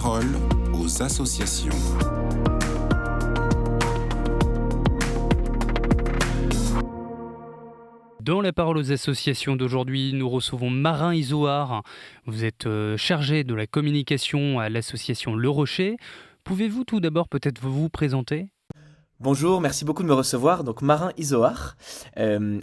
parole aux associations. Dans la parole aux associations d'aujourd'hui, nous recevons Marin Izoard. Vous êtes chargé de la communication à l'association Le Rocher. Pouvez-vous tout d'abord peut-être vous présenter ? Bonjour, merci beaucoup de me recevoir. Donc Marin Izoard.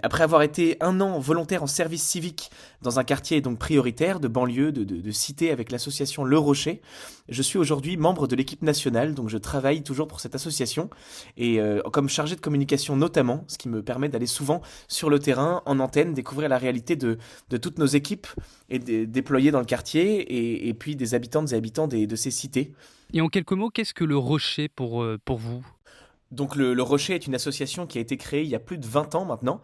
Après avoir été 1 an volontaire en service civique dans un quartier donc prioritaire de banlieue, de cité avec l'association Le Rocher, je suis aujourd'hui membre de l'équipe nationale. Donc je travaille toujours pour cette association et comme chargé de communication notamment, ce qui me permet d'aller souvent sur le terrain, en antenne, découvrir la réalité de toutes nos équipes et déployées dans le quartier et puis des habitantes et habitants de ces cités. Et en quelques mots, qu'est-ce que Le Rocher pour vous ? Donc le Rocher est une association qui a été créée il y a plus de 20 ans maintenant,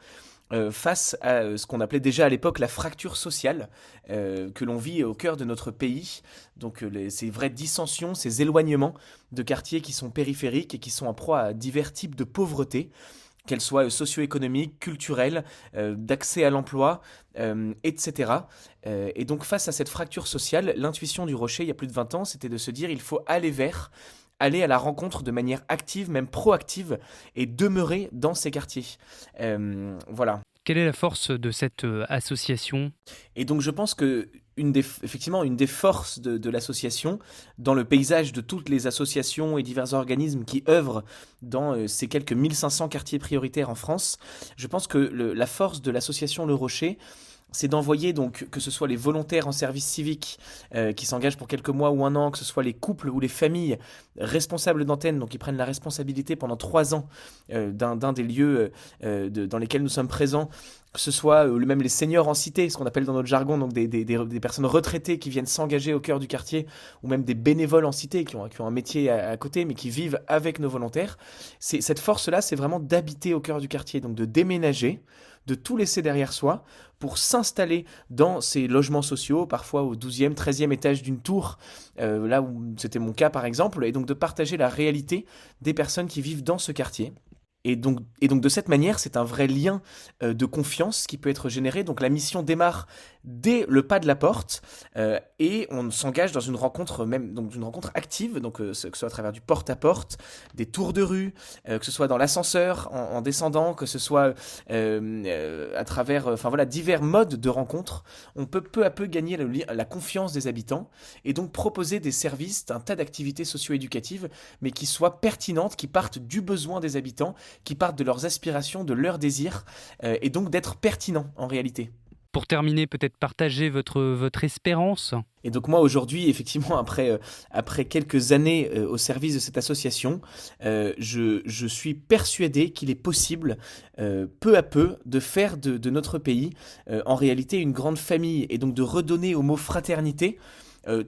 face à ce qu'on appelait déjà à l'époque la fracture sociale que l'on vit au cœur de notre pays. Donc ces vraies dissensions, ces éloignements de quartiers qui sont périphériques et qui sont en proie à divers types de pauvreté, qu'elles soient socio-économiques, culturelles, d'accès à l'emploi, etc. Et donc face à cette fracture sociale, l'intuition du Rocher il y a plus de 20 ans, c'était de se dire il faut aller à la rencontre de manière active, même proactive, et demeurer dans ces quartiers. Voilà. Quelle est la force de cette association ? Et donc je pense que effectivement, une des forces de l'association, dans le paysage de toutes les associations et divers organismes qui œuvrent dans ces quelques 1500 quartiers prioritaires en France, je pense que la force de l'association Le Rocher, c'est d'envoyer donc que ce soit les volontaires en service civique qui s'engagent pour quelques mois ou 1 an, que ce soit les couples ou les familles responsables d'antenne, donc qui prennent la responsabilité pendant 3 ans d'un des lieux dans lesquels nous sommes présents, que ce soit même les seniors en cité, ce qu'on appelle dans notre jargon, donc des personnes retraitées qui viennent s'engager au cœur du quartier, ou même des bénévoles en cité qui ont un métier à côté, mais qui vivent avec nos volontaires. Cette force-là, c'est vraiment d'habiter au cœur du quartier, donc de déménager, de tout laisser derrière soi pour s'installer dans ces logements sociaux, parfois au 12e, 13e étage d'une tour, là où c'était mon cas par exemple, et donc de partager la réalité des personnes qui vivent dans ce quartier. Et donc de cette manière, c'est un vrai lien de confiance qui peut être généré. Donc la mission démarre dès le pas de la porte et on s'engage dans une rencontre donc une rencontre active, donc que ce soit à travers du porte-à-porte, des tours de rue, que ce soit dans l'ascenseur en descendant, que ce soit à travers divers modes de rencontre. On peut peu à peu gagner la confiance des habitants et donc proposer des services, un tas d'activités socio-éducatives, mais qui soient pertinentes, qui partent du besoin des habitants, qui partent de leurs aspirations, de leurs désirs, et donc d'être pertinents en réalité. Pour terminer, peut-être partager votre espérance ? Et donc moi aujourd'hui, effectivement, après quelques années au service de cette association, je suis persuadé qu'il est possible, peu à peu, de faire de notre pays, en réalité, une grande famille, et donc de redonner au mot fraternité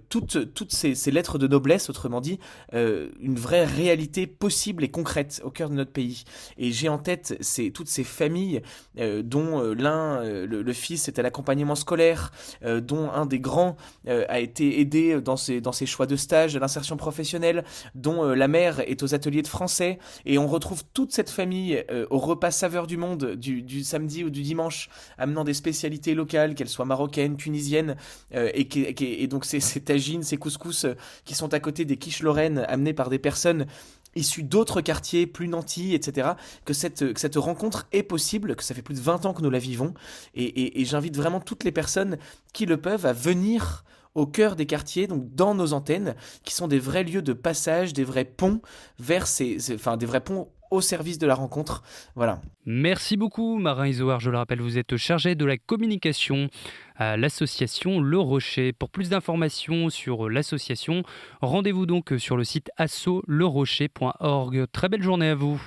toutes ces lettres de noblesse, autrement dit, une vraie réalité possible et concrète au cœur de notre pays. Et j'ai en tête toutes ces familles dont le fils est à l'accompagnement scolaire, dont un des grands a été aidé dans ses choix de stage, à l'insertion professionnelle, dont la mère est aux ateliers de français, et on retrouve toute cette famille au repas saveur du monde du samedi ou du dimanche, amenant des spécialités locales, qu'elles soient marocaines, tunisiennes, et donc ces tagines, ces couscous qui sont à côté des quiches lorraines amenées par des personnes issues d'autres quartiers, plus nantis, etc. Que cette rencontre est possible, que ça fait plus de 20 ans que nous la vivons, et j'invite vraiment toutes les personnes qui le peuvent à venir au cœur des quartiers, donc dans nos antennes, qui sont des vrais lieux de passage, des vrais ponts vers des vrais ponts au service de la rencontre. Voilà. Merci beaucoup Marin Izoard, je le rappelle, vous êtes chargé de la communication à l'association Le Rocher. Pour plus d'informations sur l'association, rendez-vous donc sur le site assolerocher.org. Très belle journée à vous.